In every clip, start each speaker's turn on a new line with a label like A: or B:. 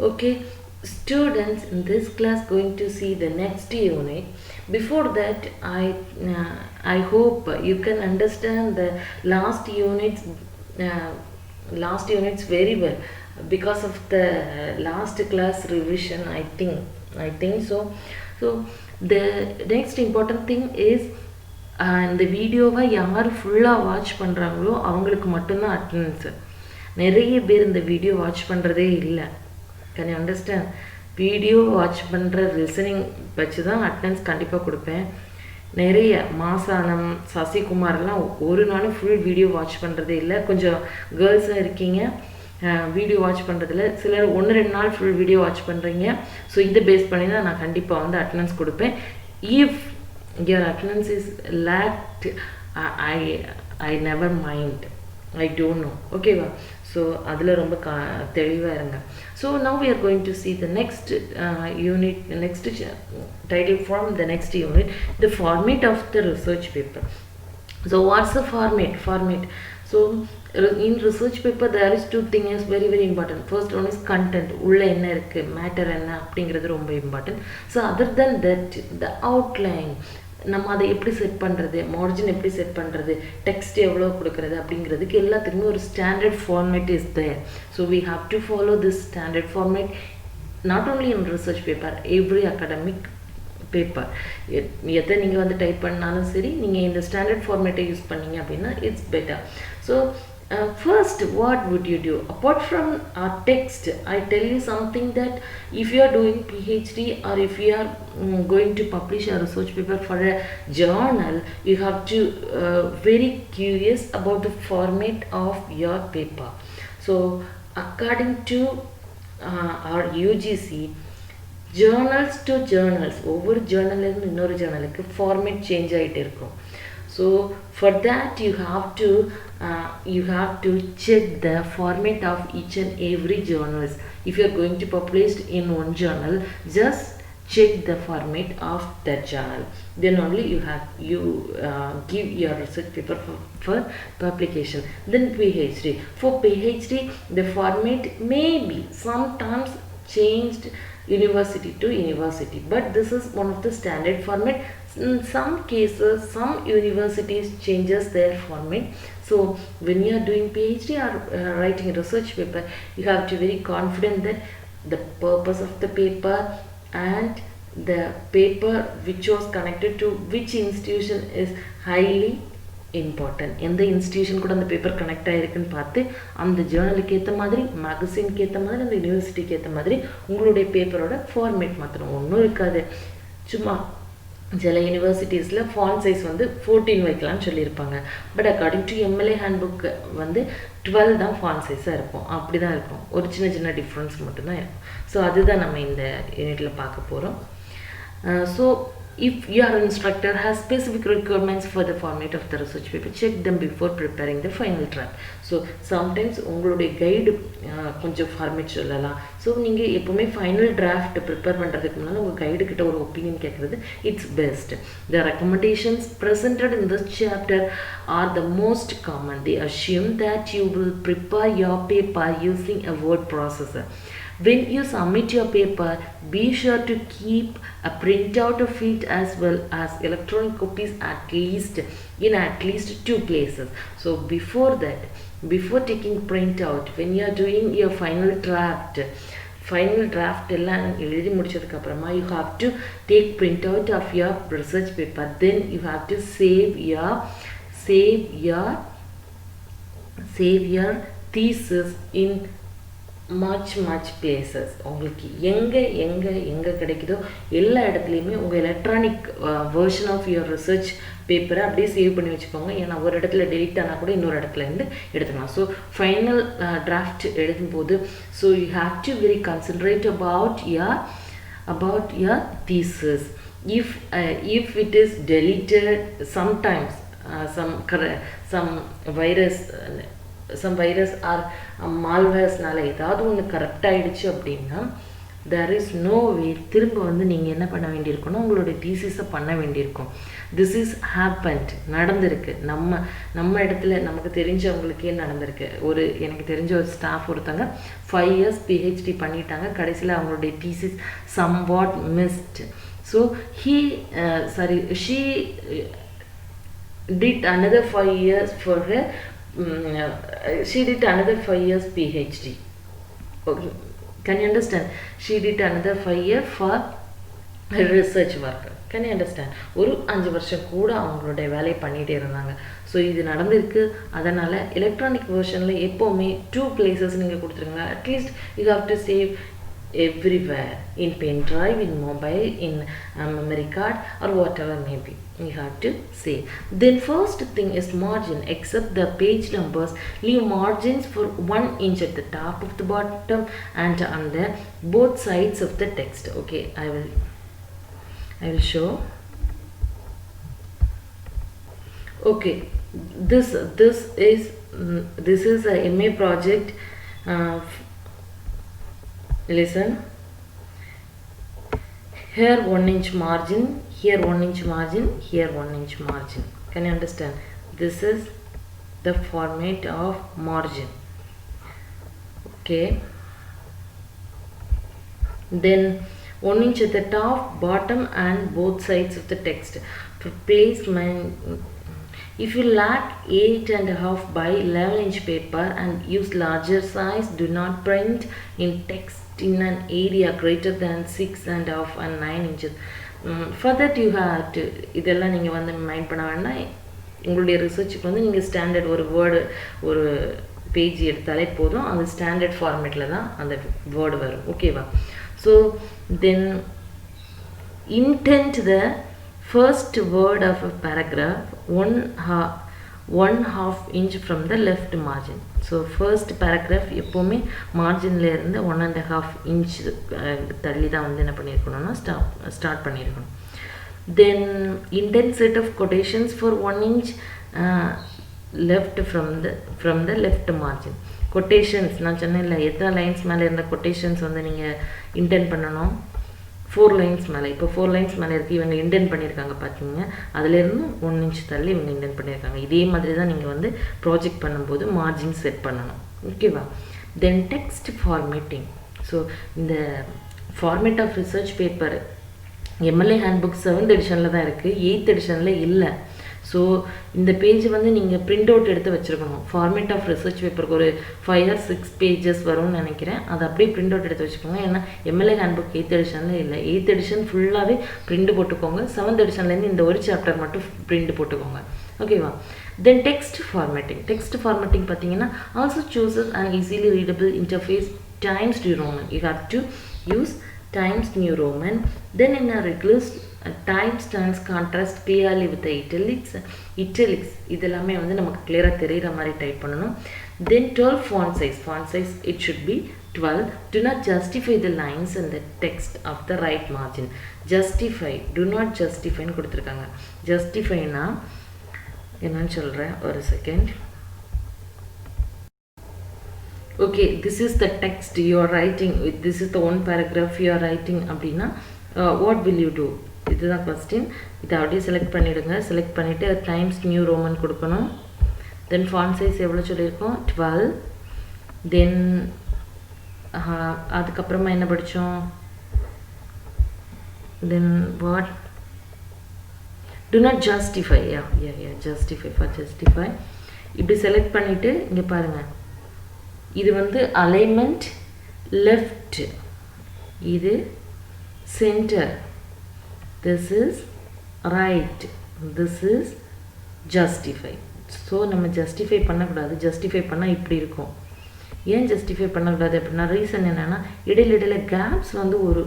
A: Okay, students, in this class going to see the next unit. Before that, I hope you can understand the last units uh, very well because of the last class revision. I think so. So the next important thing is இந்த வீடியோவை யார் ஃபுல்லாக watch பண்ணுறாங்களோ அவங்களுக்கு மட்டும்தான் அட்டெண்டன்ஸு. நிறைய பேர் இந்த வீடியோ வாட்ச் பண்ணுறதே இல்லை. Can you understand? Video watch பண்ணுற லிசனிங் வச்சு தான் அட்டெண்டன்ஸ் கண்டிப்பாக கொடுப்பேன். நிறைய மாசானம் சசிகுமார்லாம் ஒரு நாளும் ஃபுல் வீடியோ வாட்ச் பண்ணுறதே இல்லை. கொஞ்சம் கேர்ள்ஸாக இருக்கீங்க வீடியோ வாட்ச் பண்ணுறதுல, சிலர் 1-2 நாள் ஃபுல் வீடியோ வாட்ச் பண்ணுறீங்க. ஸோ இதை பேஸ் பண்ணி தான் நான் கண்டிப்பாக வந்து அட்டெண்டன்ஸ் கொடுப்பேன். If your attendance is lacked, I never mind, I don't know. Okay va? So adula romba teliva irunga. So now we are going to see the next unit, next title from the next unit, the format of the research paper. So what's the format? So in research paper there is two things very important. First one is content, ulla enna irukku, matter enna அப்படிங்கிறது ரொம்ப important. So other than that, the outline, நம்ம அதை எப்படி set பண்ணுறது, margin எப்படி set பண்ணுறது, text எவ்வளோ கொடுக்குறது அப்படிங்கிறதுக்கு எல்லாத்துக்குமே ஒரு standard format is there. So we have to follow this standard format not only in research paper, every academic paper. எதை நீங்கள் வந்து டைப் பண்ணாலும் சரி, நீங்கள் இந்த ஸ்டாண்டர்ட் ஃபார்மேட்டை யூஸ் பண்ணீங்க அப்படின்னா it's better. So first, what would you do? Apart from our text, I tell you something that if you are doing PhD or if you are going to publish a research paper for a journal, you have to very curious about the format of your paper. So according to our UGC, journals to journals, ஒவ்வொரு ஜேர்னலிருந்து இன்னொரு ஜேர்னலுக்கு format change ஆகிட்டு இருக்கும். So for that you have to check the format of each and every journals. If you are going to publish in one journal, just check the format of that journal. Then only you give your research paper for publication. Then PhD. For PhD, the format may be sometimes changed university to university, but this is one of the standard format. In some cases, some universities changes their format. So when you are doing PhD or writing a research paper, you have to be very confident that the purpose of the paper and the paper which was connected to which institution is highly important. எந்த institution கூட அந்த paper connect ஆகிருக்குன்னு பார்த்து அந்த ஜேர்னலுக்கு ஏற்ற மாதிரி, மேகசினுக்கு ஏற்ற மாதிரி, அந்த யூனிவர்சிட்டிக்கு ஏற்ற மாதிரி உங்களுடைய பேப்பரோட ஃபார்மேட் மாற்றணும். ஒன்றும் இருக்காது. சும்மா சில யூனிவர்சிட்டிஸில் ஃபாண்ட் சைஸ் வந்து 14 வைக்கலாம்னு சொல்லியிருப்பாங்க. But according to MLA handbook வந்து 12 தான் ஃபாண்ட் சைஸாக இருக்கும். அப்படி தான் இருக்கும். ஒரு சின்ன டிஃப்ரென்ஸ் மட்டும்தான் இருக்கும். ஸோ அதுதான் நம்ம இந்த யூனிட்டில் பார்க்க போகிறோம். So if your instructor has specific requirements for the format of the research paper, check them before preparing the final draft. So sometimes உங்களுடைய கைடு கொஞ்சம் ஃபார்மேட் சொல்லலாம். ஸோ நீங்கள் எப்போவுமே ஃபைனல் டிராஃப்ட் ப்ரிப்பேர் பண்ணுறதுக்கு முன்னால் உங்கள் கைடு கிட்ட ஒரு ஒப்பீனியன் கேட்குறது it's best. The recommendations presented in this chapter are the most common. They assume that you will prepare your paper using a word processor. When you submit your paper, be sure to keep a printout of it as well as electronic copies in at least 2 places. So before taking printout, when you are doing your final draft எல்லாம் எழுதி முடிச்சதுக்கு அப்புறமா you have to take printout of your research paper. Then you have to save your thesis in much places. உங்களுக்கு எங்கே கிடைக்குதோ எல்லா இடத்துலையுமே உங்கள் electronic version of your research பேப்பரை அப்படியே சேவ் பண்ணி வச்சுக்கோங்க. ஏன்னா ஒரு இடத்துல டெலிட் ஆனால் கூட இன்னொரு இடத்துல இருந்து எடுத்துக்கலாம். ஸோ ஃபைனல் டிராஃப்ட் எழுதும்போது so you have to very concentrate about your thesis. If it is deleted, sometimes some virus or malwaresனால ஏதாவது ஒன்று கரெக்ட் ஆகிடுச்சு அப்படின்னா there is no way திரும்ப வந்து நீங்கள் என்ன பண்ண வேண்டியிருக்கணும், உங்களுடைய தீசிஸை பண்ண வேண்டியிருக்கும். திஸ் இஸ் ஹேப்பன்ட், நடந்திருக்கு. நம்ம இடத்துல நமக்கு தெரிஞ்சவங்களுக்கே நடந்திருக்கு. எனக்கு தெரிஞ்ச ஒரு ஸ்டாஃப் ஒருத்தங்க 5 years PhD பண்ணிட்டாங்க. கடைசியில் அவங்களுடைய thesis somewhat missed. So she did another 5 years for her she did another 5 years PhD. Okay. Can you understand? She did another 5 years for her research work. Can you understand? ஒரு 5 வருஷம் கூட அவங்களுடைய வேலையை பண்ணிகிட்டே இருந்தாங்க. ஸோ இது நடந்திருக்கு. அதனால் எலக்ட்ரானிக் வெர்ஷனில் எப்போவுமே 2 places நீங்கள் கொடுத்துருங்க. At least you have to save everywhere, in pen drive, in mobile, in memory card, or whatever may be. You have to say. Then first thing is margin. Except the page numbers, leave margins for 1 inch at the top of the bottom and on the both sides of the text. Okay, I will show. Okay, this is a MA project. Listen, here 1 inch margin, here 1 inch margin, here 1 inch margin. Can you understand? This is the format of margin. Okay, then 1 inch at the top, bottom and both sides of the text. For placement, if you lack 8.5 by 11 inch paper and use larger size, do not print in text in an area greater than 6.5 and 9 inches. For that you have to, இதெல்லாம் நீங்கள் வந்து mind பண்ண வேண்டாம். உங்களுடைய ரிசர்ச்சுக்கு வந்து நீங்கள் standard ஒரு page எடுத்தாலே போதும். அந்த ஸ்டாண்டர்ட் ஃபார்மேட்டில் தான் அந்த வேர்டு வரும். ஓகேவா? So then intent the first word of a paragraph 1/2 inch from the left margin. So first paragraph எப்போவுமே மார்ஜினில் இருந்து 1.5 inch தள்ளி தான் வந்து என்ன பண்ணியிருக்கணும்னா ஸ்டார்ட் பண்ணியிருக்கணும். Then indent set of quotations for 1 inch left from the left margin. Quotations நான் சொன்னேன்ல, எத்தனை லைன்ஸ் மேலே இருந்த கொட்டேஷன்ஸ் வந்து நீங்கள் இன்டென்ட் பண்ணணும். 4 lines மேலே. இப்போ 4 lines மேலே இருக்குது. இவங்க இன்டென்ட் பண்ணியிருக்காங்க பார்த்தீங்க. அதிலேருந்து 1 inch தள்ளி இவங்க இன்டென்ட் பண்ணியிருக்காங்க. இதே மாதிரி தான் நீங்கள் வந்து ப்ராஜெக்ட் பண்ணும்போது மார்ஜின் செட் பண்ணணும். ஓகேவா? Then text formatting. ஸோ இந்த format of research paper MLA handbook 7th எடிஷனில் தான் இருக்குது, 8th எடிஷனில் இல்லை. ஸோ இந்த பேஜ் வந்து நீங்கள் பிரிண்ட் அவுட் எடுத்து வச்சுருக்கணும். ஃபார்மேட் ஆஃப் ரிசர்ச் பேப்பருக்கு ஒரு 5 or 6 pages வரும்னு நினைக்கிறேன். அதை அப்படியே பிரிண்ட் அவுட் எடுத்து வச்சுக்கோங்க. ஏன்னா MLA ஹேண்ட்புக் 8th எடிஷனில் இல்லை. 8th எடிஷன் ஃபுல்லாகவே பிரிண்ட் போட்டுக்கோங்க. 7th எடிஷன்லேருந்து இந்த ஒரு சாப்டர் மட்டும் பிரிண்ட் போட்டுக்கோங்க. ஓகேவா? Then text formatting. Text formatting பார்த்தீங்கன்னா also சூசஸ் and easily readable interface times new Roman. You have to use Times New Roman. Then in a regular Times stands contrast clearly with the italics. இதெல்லாமே வந்து நமக்கு கிளியராக தெரிகிற மாதிரி type பண்ணணும். Then 12 font size it should be 12. Do not justify the lines in the text of the right margin. Justify, do not justifyன்னு கொடுத்துருக்காங்க. Justifyனா என்னன்னு சொல்கிறேன், ஒரு second. Okay, this is the text you are writing. This is the one paragraph you are writing. அப்படின்னா what will you do? இதுதான் question. இதை அப்படியே select பண்ணிவிடுங்க. Select பண்ணிவிட்டு டைம்ஸ் நியூ ரோமன் கொடுக்கணும். தென் ஃபாண்ட் சைஸ் எவ்வளோ சொல்லியிருக்கோம், 12. தென் அதுக்கப்புறமா என்ன படித்தோம், then what, do not justify. justify, for justify. இப்படி செலக்ட் பண்ணிவிட்டு இங்கே பாருங்கள், இது வந்து அலைன்மெண்ட் லெஃப்ட், இது centre, this is right, this is justify. So நம்ம ஜஸ்டிஃபை பண்ணக்கூடாது. ஜஸ்டிஃபை பண்ணால் இப்படி இருக்கும். ஏன் ஜஸ்டிஃபை பண்ணக்கூடாது அப்படின்னா ரீசன் என்னென்னா இடையில கேப்ஸ் வந்து ஒரு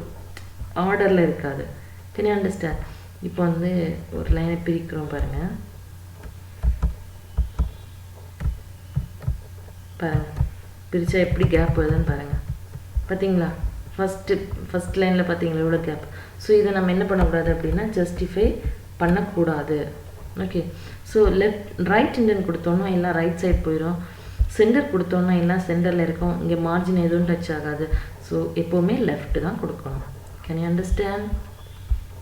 A: ஆர்டரில் இருக்காது. Can you understand? இப்போ வந்து ஒரு லைனை பிரிக்கிறோம் பாருங்கள். பிரித்தா எப்படி கேப் வருதுன்னு பாருங்கள். பார்த்தீங்களா? ஃபஸ்ட் லைனில் பார்த்தீங்களா எவ்வளோ கேப். ஸோ இதை நம்ம என்ன பண்ணக்கூடாது அப்படின்னா ஜஸ்டிஃபை பண்ணக்கூடாது. ஓகே, ஸோ ரைட் இண்டன் கொடுத்தோன்னா எல்லாம் ரைட் சைட் போயிடும். சென்டர் கொடுத்தோன்னா எல்லாம் சென்டரில் இருக்கும், இங்கே மார்ஜின் எதுவும் டச் ஆகாது. ஸோ எப்போவுமே லெஃப்ட் தான் கொடுக்கணும். Can you understand?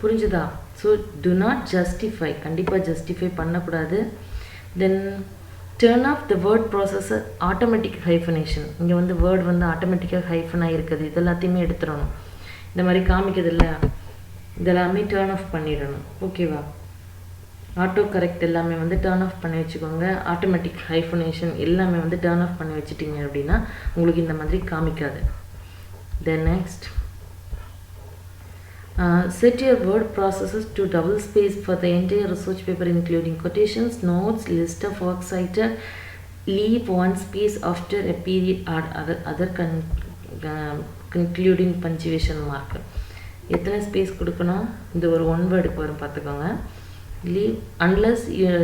A: புரிஞ்சுதா? ஸோ டு நாட் ஜஸ்டிஃபை, கண்டிப்பாக ஜஸ்டிஃபை பண்ணக்கூடாது. Then turn off the word processor automatic hyphenation. இங்கே வந்து வேர்ட் வந்து ஆட்டோமேட்டிக்காக ஹைஃபனாக இருக்குது, இது எல்லாத்தையுமே எடுத்துடணும். இந்த மாதிரி காமிக்கிறது இல்லை, இதெல்லாமே டர்ன் ஆஃப் பண்ணிடணும். ஓகேவா? ஆட்டோ கரெக்ட் எல்லாமே வந்து டர்ன் ஆஃப் பண்ணி வச்சுக்கோங்க. ஆட்டோமேட்டிக் ஹைஃபனேஷன் எல்லாமே வந்து டர்ன் ஆஃப் பண்ணி வச்சுட்டிங்க அப்படின்னா உங்களுக்கு இந்த மாதிரி காமிக்காது. Then next set your word processes to double space for the entire research paper including quotations, notes, list of works cited. Leave one space after a period or other concluding punctuation mark. எத்தனை space கொடுக்கணும்? இந்த ஒரு one வேர்டுக்கு வரும் பார்த்துக்கோங்க. Leave unless your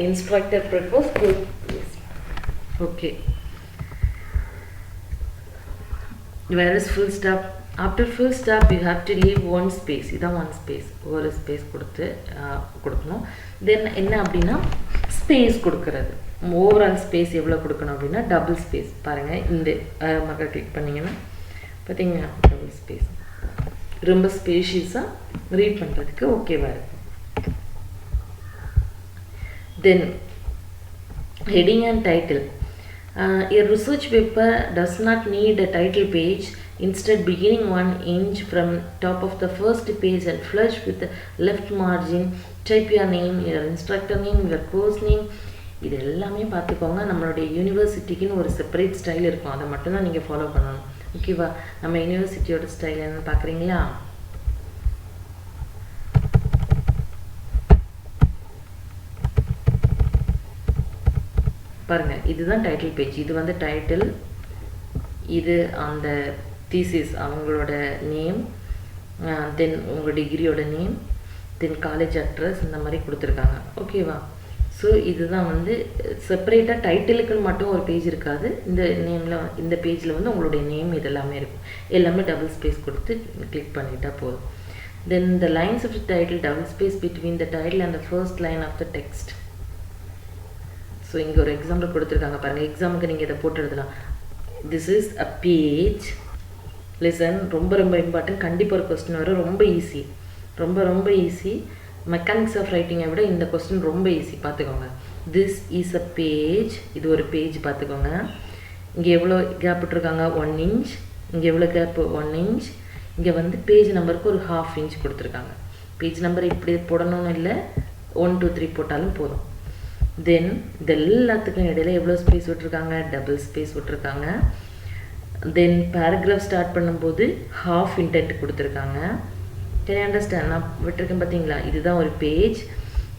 A: instructor prefers full space. Okay. Where is full stop? After full stop you have to leave one space. இதான் one space, ஒரு space கொடுக்கணும். தென் என்ன அப்படின்னா ஸ்பேஸ் கொடுக்கறது, ஓவரால் ஸ்பேஸ் எவ்வளோ கொடுக்கணும் அப்படின்னா டபுள் ஸ்பேஸ். பாருங்கள், இந்த மக்கள் கிளிக் பண்ணிங்கன்னா பார்த்தீங்கன்னா டபுள் ஸ்பேஸ் ரொம்ப ஸ்பேஷியஸாக ரீட் பண்ணுறதுக்கு ஓகேவாக இருக்கும். Then heading and title. A research paper does not need a title page. Instead, beginning 1 inch from top of the first page and flush with the left margin, type your name, your instructor name, your course name. இது எல்லாமே பார்த்துக்கோங்க. நம்மளுடைய யூனிவர்சிட்டிக்குன்னு ஒரு separate style இருக்கும், அதை மட்டும்தான் நீங்கள் follow பண்ணணும். ஓகேவா? நம்ம யூனிவர்சிட்டியோட ஸ்டைல் என்னன்னு பார்க்குறீங்களா? பாருங்கள், இதுதான் டைட்டில் பேஜ். இது வந்து டைட்டில், இது அந்த தீசிஸ் அவங்களோட நேம், தென் உங்கள் டிகிரியோட நேம், தென் காலேஜ் அட்ரஸ், இந்த மாதிரி கொடுத்துருக்காங்க. ஓகேவா? ஸோ இதுதான் வந்து செப்பரேட்டாக டைட்டிலுக்குன்னு மட்டும் ஒரு பேஜ் இருக்காது. இந்த நேமில், இந்த பேஜில் வந்து உங்களுடைய நேம் இதெல்லாமே இருக்கும். எல்லாமே டபுள் ஸ்பேஸ் கொடுத்து கிளிக் பண்ணிட்டால் போதும். Then the lines of the title, double space between the title and the first line of the text. So இங்கே ஒரு எக்ஸாம்பிள் கொடுத்துருக்காங்க பாருங்கள். எக்ஸாமுக்கு நீங்கள் இதை போட்டு எழுதலாம். This is a page. Listen, ரொம்ப ரொம்ப இம்பார்ட்டன்ட். கண்டிப்பாக ஒரு கொஸ்டின் வரும், ரொம்ப ஈஸி, ரொம்ப ரொம்ப ஈஸி. மெக்கானிக்ஸ் ஆஃப் ரைட்டிங்கை விட இந்த கொஸ்டின் ரொம்ப ஈஸி, பார்த்துக்கோங்க. திஸ் இஸ் அ பேஜ், இது ஒரு பேஜ் பார்த்துக்கோங்க. இங்கே எவ்வளோ கேப் விட்டுருக்காங்க? 1 inch. இங்கே எவ்வளோ கேப்? 1 inch. இங்கே வந்து பேஜ் நம்பருக்கு ஒரு 1/2 inch கொடுத்துருக்காங்க. பேஜ் நம்பர் இப்படி போடணும்னு இல்லை, 1 2 3 போட்டாலும் போதும். தென் இது எல்லாத்துக்கும் இடையில எவ்வளோ ஸ்பேஸ் விட்டுருக்காங்க? டபுள் ஸ்பேஸ் விட்டுருக்காங்க. தென் பேராகிராஃப் ஸ்டார்ட் பண்ணும்போது 1/2 இன்டென்ட் கொடுத்துருக்காங்க. Can you understand? நான் விட்டுருக்கேன் பார்த்தீங்களா? இதுதான் ஒரு பேஜ்.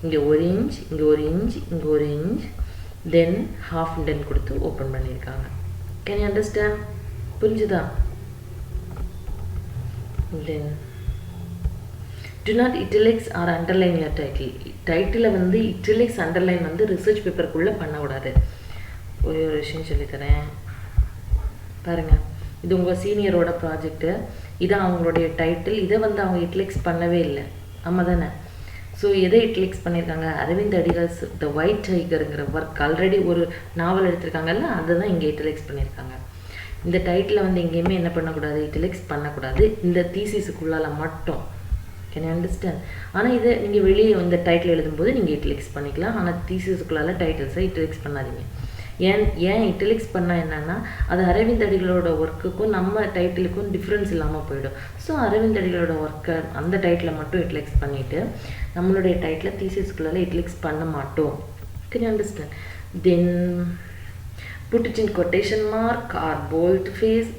A: இங்கே 1 inch, இங்கே 1 inch, இங்கே 1 inch, தென் 1/2 இன்டென்ட் கொடுத்து ஓப்பன் பண்ணியிருக்காங்க. Can you understand? புரிஞ்சுதா? தென் do not italics or underline your title. Title வந்து italics அண்டர்லைன் வந்து ரிசர்ச் பேப்பருக்குள்ளே பண்ணக்கூடாது. ஒரு விஷயம் சொல்லித்தரேன் பாருங்கள். இது உங்கள் சீனியரோட ப்ராஜெக்ட்டு, இதான் அவங்களுடைய டைட்டில். இதை வந்து அவங்க இட்லிக்ஸ் பண்ணவே இல்லை, ஆமாம் தானே? ஸோ எதை இட்லிக்ஸ் பண்ணியிருக்காங்க? அரவிந்த் அடிகாஸ் த ஒயிட் டைகருங்கிற ஒர்க், ஆல்ரெடி ஒரு நாவல் எடுத்திருக்காங்கல்ல, அதை தான் இங்கே இட்லிக்ஸ் பண்ணியிருக்காங்க. இந்த டைட்டில் வந்து எங்கேயுமே என்ன பண்ணக்கூடாது? இட்லிக்ஸ் பண்ணக்கூடாது, இந்த தீசிஸுக்குள்ளால் மட்டும். Can you understand? ஆனால் இதை நீங்கள் வெளியே இந்த டைட்டில் எழுதும்போது நீங்கள் இட்லிக்ஸ் பண்ணிக்கலாம், ஆனால் தீசிஸுக்குள்ளால் டைட்டில்ஸை இட்லிக்ஸ் பண்ணாதீங்க. ஏன் இட்டலிக்ஸ் பண்ணால் என்னென்னா, அது அரவிந்த் அடிகளோட ஒர்க்குக்கும் நம்ம டைட்டிலுக்கும் டிஃப்ரென்ஸ் இல்லாமல் போயிடும். ஸோ அரவிந்த் அடிகளோட ஒர்க்கை அந்த டைட்டிலை மட்டும் இட்லிக்ஸ் பண்ணிவிட்டு நம்மளுடைய டைட்டில் தீசிஸ்குள்ளால் இட்லிக்ஸ் பண்ண மாட்டோம். Can you understand? Then put it in quotation mark or bold face,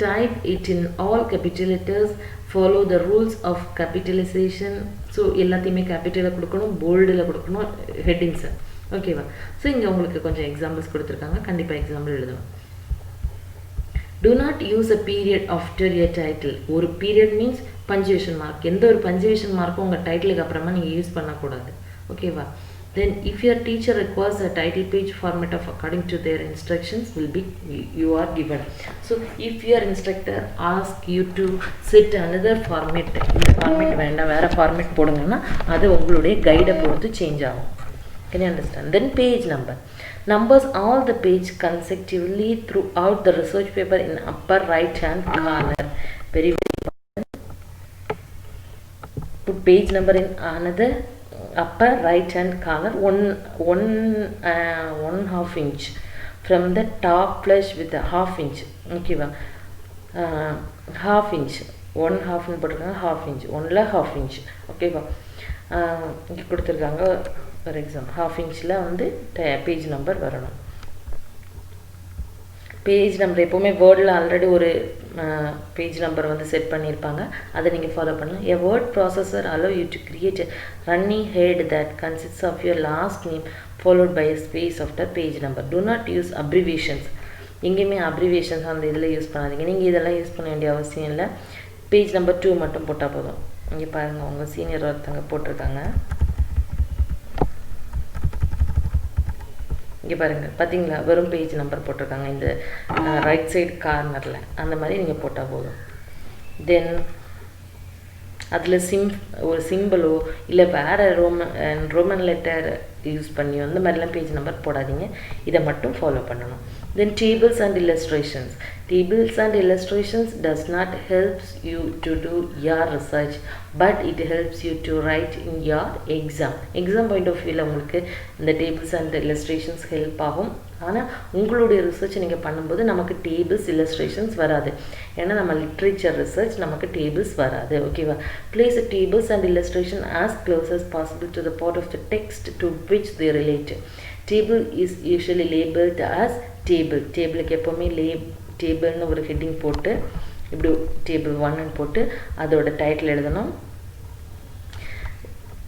A: type it in all capital letters, follow the rules of capitalization. So எல்லாத்தையுமே கேபிட்டலில் கொடுக்கணும், போல்டில் கொடுக்கணும் ஹெட்டிங்ஸை. ஓகேவா? ஸோ இங்கே உங்களுக்கு கொஞ்சம் எக்ஸாம்பிள்ஸ் கொடுத்துருக்காங்க, கண்டிப்பாக எக்ஸாம்பிள் எழுதணும். do not use a period after your title. ஒரு பீரியட் மீன்ஸ் பஞ்சுவேஷன் மார்க். எந்த ஒரு பஞ்சுவேஷன் மார்க்கும் உங்கள் டைட்டிலுக்கு அப்புறமா நீங்கள் யூஸ் பண்ணக்கூடாது. ஓகேவா? then if your teacher requires a title page format of according to their instructions will be you are given. So if your instructor ask you to set another format, இந்த format வேண்டாம் வேறு format போடுங்கன்னா அது உங்களுடைய கைடை பொறுத்து change ஆகும். Can you understand? Then page number. Numbers all the page consecutively throughout the research paper in upper right hand corner. Very put page number in another upper right hand corner, one half inch from the top flush with the half inch. Okay va, half inch, one half னு போட்டுருக்காங்க, half inch, ஒன்ல half inch. Okay va, இங்கே கொடுத்துருக்காங்க for example half inchல வந்து page number வரணும். Page number எப்போவுமே வேர்டில் already ஒரு பேஜ் நம்பர் வந்து செட் பண்ணியிருப்பாங்க, அதை நீங்கள் ஃபாலோ பண்ணலாம். A word processor allow you to create a running head that consists of your last name followed by a space after page number. Do not use abbreviations. எங்கேயுமே abbreviations அந்த இதில் use பண்ணாதீங்க. நீங்கள் இதெல்லாம் யூஸ் பண்ண வேண்டிய அவசியம் இல்லை. பேஜ் நம்பர் 2 மட்டும் போட்டால் போதும். இங்கே பாருங்கள், உங்கள் சீனியர் ஒருத்தங்க போட்டிருக்காங்க. இங்கே பாருங்கள், பார்த்தீங்களா, வெறும் பேஜ் நம்பர் போட்டிருக்காங்க இந்த ரைட் சைடு கார்னரில். அந்த மாதிரி நீங்கள் போட்டால் போதும். தென் அதில் ஒரு சிம்பிளோ இல்லை வேறு ரோமன் லெட்டர் யூஸ் பண்ணியோ அந்த மாதிரிலாம் பேஜ் நம்பர் போடாதீங்க. இதை மட்டும் ஃபாலோ பண்ணணும். Then tables and illustrations. Tables and illustrations does not helps you to do your research, but it helps you to write in your exam. Exam point of view உங்களுக்கு இந்த tables and illustrations help ஆகும். ஆனால் உங்களுடைய research நீங்கள் பண்ணும்போது நமக்கு tables illustrations வராது. ஏன்னா நம்ம லிட்ரேச்சர் ரிசர்ச், நமக்கு டேபிள்ஸ் வராது. ஓகேவா? Place tables and illustration as close as possible to the part of the text to which they relate. Table is usually labeled as table. டேபிளுக்கு எப்போவுமே டேபிள்னு ஒரு ஹெட்டிங் போட்டு இப்படி டேபிள் 1ன்னு போட்டு அதோட டைட்டில் எழுதணும்.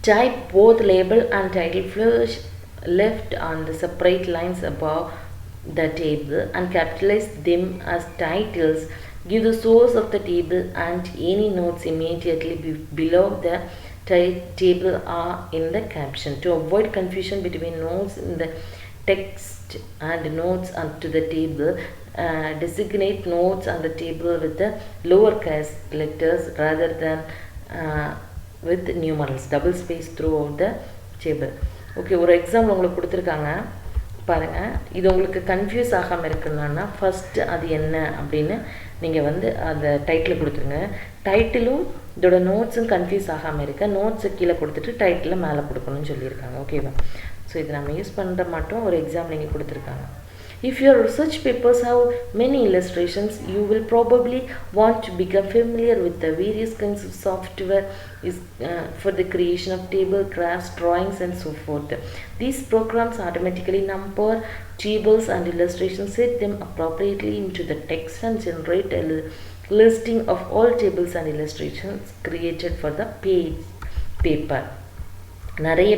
A: Type both label and title flush left on the separate lines above the table and capitalize them as titles. Give the source of the table and any notes immediately below the table are in the caption. To avoid confusion between notes in the text and notes onto the table, designate notes on the table with the lowercase letters rather than with numerals. Double space throughout the table. Okay, ஒரு example உங்களுக்கு கொடுத்துருக்காங்க பாருங்கள். இது உங்களுக்கு confuse ஆகாமல் இருக்குன்னா first அது என்ன அப்படின்னு நீங்கள் வந்து அந்த டைட்டில் கொடுத்துருங்க. டைட்டிலும் இதோட நோட்ஸும் கன்ஃபியூஸ் ஆகாமல் இருக்க நோட்ஸு கீழே கொடுத்துட்டு டைட்டில் மேலே கொடுக்கணும்னு சொல்லியிருக்காங்க. ஓகேவா? ஸோ இது நம்ம யூஸ் பண்ணுற மட்டும் ஒரு எக்ஸாம்பிள் நீங்கள் கொடுத்துருக்காங்க. If your research papers have many illustrations, you will probably want to become familiar with the various kinds of software for the creation of table, graphs, drawings and so forth. These programs automatically number tables and illustrations, set them appropriately into the text and generate a listing of all tables and illustrations created for the paper. நிறைய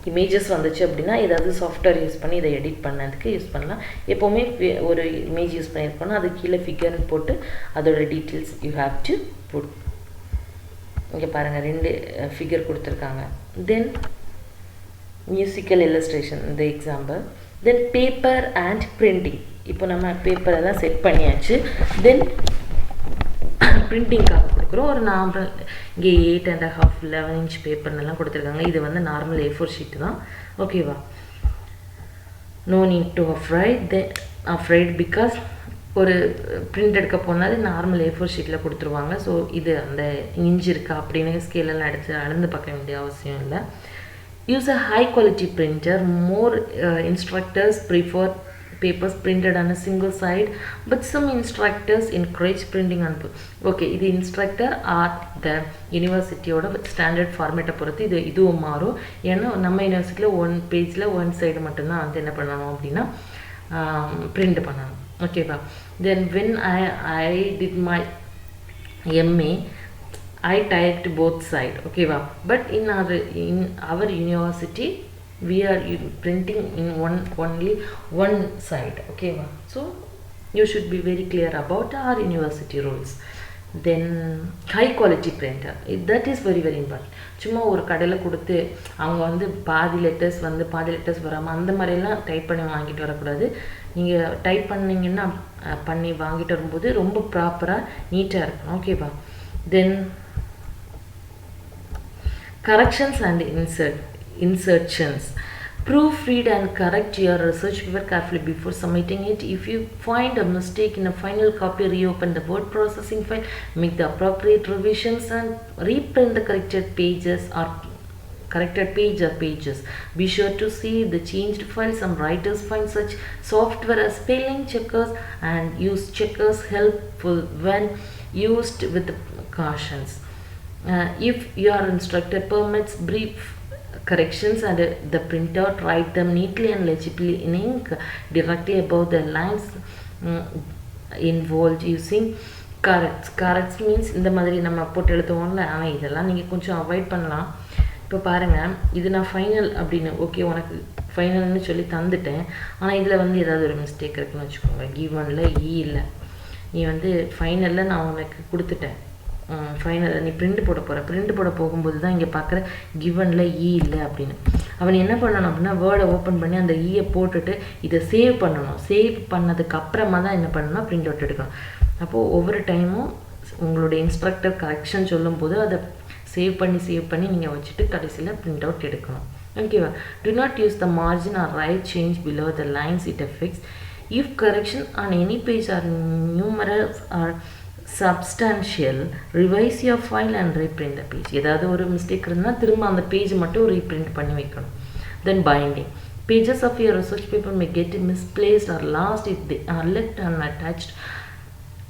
A: images வந்துச்சு அப்படின்னா ஏதாவது software use பண்ணி இதை edit பண்ணதுக்கு use பண்ணலாம். எப்போவுமே ஒரு இமேஜ் யூஸ் பண்ணியிருக்கோன்னா அது கீழே ஃபிகர்னு போட்டு அதோட details you have to put. இங்கே பாருங்கள், 2 ஃபிகர் கொடுத்துருக்காங்க. தென் மியூசிக்கல் இல்லஸ்ட்ரேஷன் இந்த example. Then paper and printing. இப்போ நம்ம பேப்பரெல்லாம் செட் பண்ணியாச்சு. தென் பிரிண்டிங்காக கொடுக்குறோம். ஒரு நார்மல் இங்கே 8.5 11 inch பேப்பர்னெல்லாம் கொடுத்துருக்காங்க. இது வந்து நார்மல் A4 ஷீட்டு தான். ஓகேவா? No need to afraid because ஒரு பிரிண்ட் எடுக்க போனால் நார்மல் A4 ஷீட்டில் கொடுத்துருவாங்க. ஸோ இது அந்த இன்ச் இருக்கா அப்படின்னு ஸ்கேலெல்லாம் எடுத்து அளந்து பார்க்க வேண்டிய அவசியம் இல்லை. Use a high quality printer. More instructors prefer papers printed on a single side, but some instructors encourage printing on both. Okay, இது instructor or the university ஓட ஸ்டாண்டர்ட் ஃபார்மேட்டை பொறுத்து இதுவும் மாறும். ஏன்னா நம்ம யூனிவர்சிட்டியில் 1 பேஜில் 1 சைடு மட்டும்தான் வந்து என்ன பண்ணணும் அப்படின்னா பிரிண்ட் பண்ணணும். ஓகேவா? தென் when I did my MA, I typed both side. ஓகேவா? But in our university we are printing in only one side. Okay, so you should be very clear about our university rules. Then high quality printer, that is very very important. சும்மா ஒரு கடையில் கொடுத்து அவங்க வந்து பாதி letters வராமல் அந்த மாதிரிலாம் டைப் பண்ணி வாங்கிட்டு வரக்கூடாது. நீங்கள் டைப் பண்ணிங்கன்னா பண்ணி வாங்கிட்டு வரும்போது ரொம்ப ப்ராப்பராக நீட்டாக இருக்கணும். ஓகேவா? Then corrections and insertions. Proofread and correct your research paper carefully before submitting it. If you find a mistake in a final copy, reopen the word processing file, make the appropriate revisions and reprint the corrected pages or pages. Be sure to see the changed file. Some writers find such software as spelling checkers and use checkers helpful when used with cautions. If your instructor permits brief corrections and the printout, write them neatly and legibly in ink directly above the lines involved using corrects means இந்த மாதிரி நம்ம போட்டு எழுதுவோம்ல, ஆனால் இதெல்லாம் நீங்கள் கொஞ்சம் avoid பண்ணலாம். இப்போ பாருங்கள், இது நான் ஃபைனல் அப்படின்னு ஓகே உனக்கு ஃபைனல்னு சொல்லி தந்துட்டேன், ஆனால் இதில் வந்து ஏதாவது ஒரு மிஸ்டேக் இருக்குன்னு வச்சுக்கோங்க. கிவனில் இல்லை, நீ வந்து ஃபைனலில் நான் உனக்கு கொடுத்துட்டேன், ஃபைனலில் நீ பிரிண்ட் போட போகும்போது தான் இங்கே பார்க்குற கிவனில் இல்லை அப்படின்னு. அவன் என்ன பண்ணணும் அப்படின்னா வேர்டை ஓப்பன் பண்ணி அந்த ஈயை போட்டுட்டு இதை சேவ் பண்ணணும். சேவ் பண்ணதுக்கு அப்புறமா தான் என்ன பண்ணணும்னா பிரிண்ட் அவுட் எடுக்கணும். அப்போது ஒவ்வொரு டைமும் உங்களுடைய இன்ஸ்ட்ரக்டர் கரெக்ஷன் சொல்லும்போது அதை சேவ் பண்ணி நீங்கள் வச்சுட்டு கடைசியில் பிரிண்ட் அவுட் எடுக்கணும். ஓகேவா? Do not use the margin or write change below the lines it affects. If correction on any page are numerous or substantial, revise your file and reprint the page. ஏதாவது ஒரு mistake இருந்தால் திரும்ப அந்த page மட்டும் reprint பண்ணி வைக்கணும். Then binding. Pages of your research paper may get misplaced or lost if they are left unattached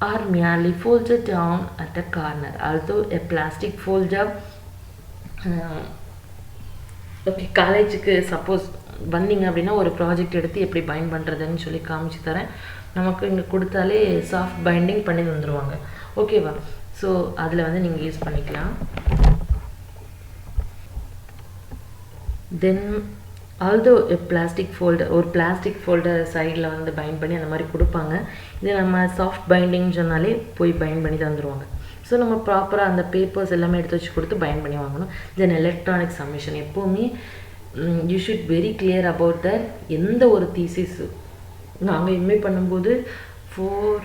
A: or merely folded down at a corner. Although a plastic folder, okay, காலேஜுக்கு suppose வந்தீங்க அப்படின்னா ஒரு project எடுத்து எப்படி find பண்ணுறதுன்னு சொல்லி காமிச்சு தரேன். நமக்கு இங்கே கொடுத்தாலே சாஃப்ட் பைண்டிங் பண்ணி வந்துடுவாங்க. ஓகேவா? ஸோ அதில் வந்து நீங்கள் யூஸ் பண்ணிக்கலாம். தென் ஆல்தோ ஒரு பிளாஸ்டிக் ஃபோல்டர் சைடில் வந்து பைண்ட் பண்ணி அந்த மாதிரி கொடுப்பாங்க. இது நம்ம சாஃப்ட் பைண்டிங் சொன்னாலே போய் பைண்ட் பண்ணி தந்துடுவாங்க. ஸோ நம்ம ப்ராப்பராக அந்த பேப்பர்ஸ் எல்லாமே எடுத்து வச்சு கொடுத்து பைண்ட் பண்ணி வாங்கணும். தென் எலக்ட்ரானிக் சப்மிஷன். எப்போவுமே you should very clear about that. எந்த ஒரு தீசிஸ் நாங்கள் எம்ஏ பண்ணும்போது 4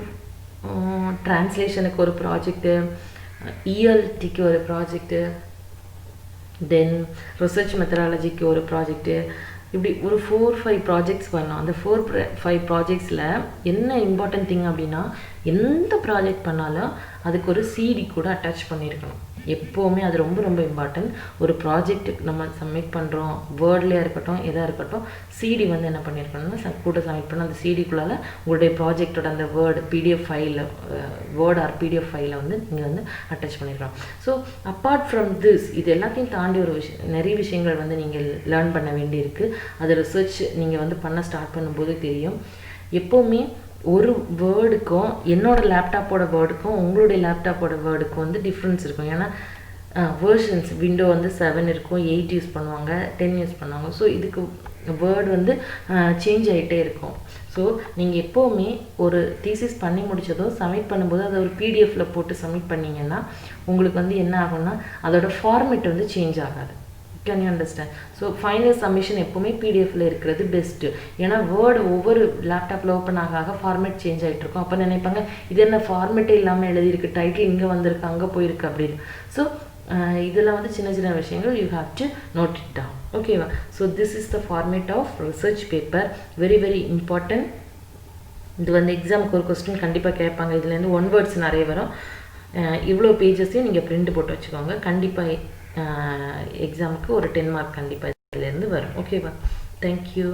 A: ட்ரான்ஸ்லேஷனுக்கு ஒரு ப்ராஜெக்ட்டு, இஎல்டிக்கு ஒரு ப்ராஜெக்ட்டு, தென் ரிசர்ச் மெத்தடாலஜிக்கு ஒரு ப்ராஜெக்ட்டு, இப்படி ஒரு 4-5 ப்ராஜெக்ட்ஸ் பண்ணோம். அந்த 4-5 ப்ராஜெக்ட்ஸில் என்ன இம்பார்ட்டன்ட் திங் அப்படின்னா எந்த ப்ராஜெக்ட் பண்ணாலும் அதுக்கு ஒரு சிடி கூட அட்டாச் பண்ணியிருக்கணும். எப்போவுமே அது ரொம்ப ரொம்ப இம்பார்ட்டன்ட். ஒரு ப்ராஜெக்ட்டுக்கு நம்ம சப்மிட் பண்ணுறோம், வேர்ட்லேயே இருக்கட்டும் எதாக இருக்கட்டும், சிடி வந்து என்ன பண்ணியிருக்கணும்னா கூட சப்மிட் பண்ண அந்த சிடிக்குள்ளால் உங்களுடைய ப்ராஜெக்டோட அந்த பிடிஎஃப் ஃபைலில் ஃபைலை வந்து நீங்கள் வந்து அட்டாச் பண்ணியிருக்கணும். ஸோ அப்பார்ட் ஃப்ரம் திஸ், இது எல்லாத்தையும் தாண்டி ஒரு நிறைய விஷயங்கள் வந்து நீங்கள் லேர்ன் பண்ண வேண்டியிருக்கு. அது ரிசர்ச் நீங்கள் வந்து பண்ண ஸ்டார்ட் பண்ணும்போது தெரியும். எப்போவுமே ஒரு வேர்டுக்கும் என்னோடய லேப்டாப்போட வேர்டுக்கும் உங்களுடைய லேப்டாப்போட வேர்டுக்கும் வந்து டிஃப்ரென்ஸ் இருக்கும். ஏன்னா வேர்ஷன்ஸ் விண்டோ வந்து 7 இருக்கும், 8 யூஸ் பண்ணுவாங்க, 10 யூஸ் பண்ணுவாங்க. ஸோ இதுக்கு வேர்டு வந்து சேஞ்ச் ஆகிட்டே இருக்கும். ஸோ நீங்கள் எப்போவுமே ஒரு தீசிஸ் பண்ணி முடித்ததோ சப்மிட் பண்ணும்போது அதை ஒரு பிடிஎஃப்பில் போட்டு சப்மிட் பண்ணிங்கன்னா உங்களுக்கு வந்து என்ன ஆகும்னா அதோட ஃபார்மேட் வந்து சேஞ்ச் ஆகாது. Can you understand? So final submission எப்போவுமே பிடிஎஃப்பில் இருக்கிறது பெஸ்ட்டு. ஏன்னா வேர்டு ஒவ்வொரு லேப்டாப்பில் ஓப்பன் ஆக ஃபார்மேட் சேஞ்ச் ஆகிட்டு இருக்கும். அப்போ நினைப்பாங்க இது என்ன ஃபார்மேட்டே இல்லாமல் எழுதியிருக்கு, டைட்டில் இங்கே வந்திருக்கு அங்கே போயிருக்கு அப்படின்னு. ஸோ இதெல்லாம் வந்து சின்ன சின்ன விஷயங்கள் you have to note it down. ஓகேவா? So this is the format of research paper. Very very important. இது வந்து எக்ஸாமுக்கு ஒரு கொஸ்டின் கண்டிப்பாக கேட்பாங்க. இதுலேருந்து 1 வேர்ட்ஸ் நிறைய வரும். இவ்வளோ பேஜஸையும் நீங்கள் பிரிண்ட் போட்டு வச்சுக்கோங்க. கண்டிப்பாக எக்ஸாமுக்கு ஒரு 10 மார்க் கண்டிப்பாக இதிலேருந்து வரும். ஓகேவா? தேங்க்யூ.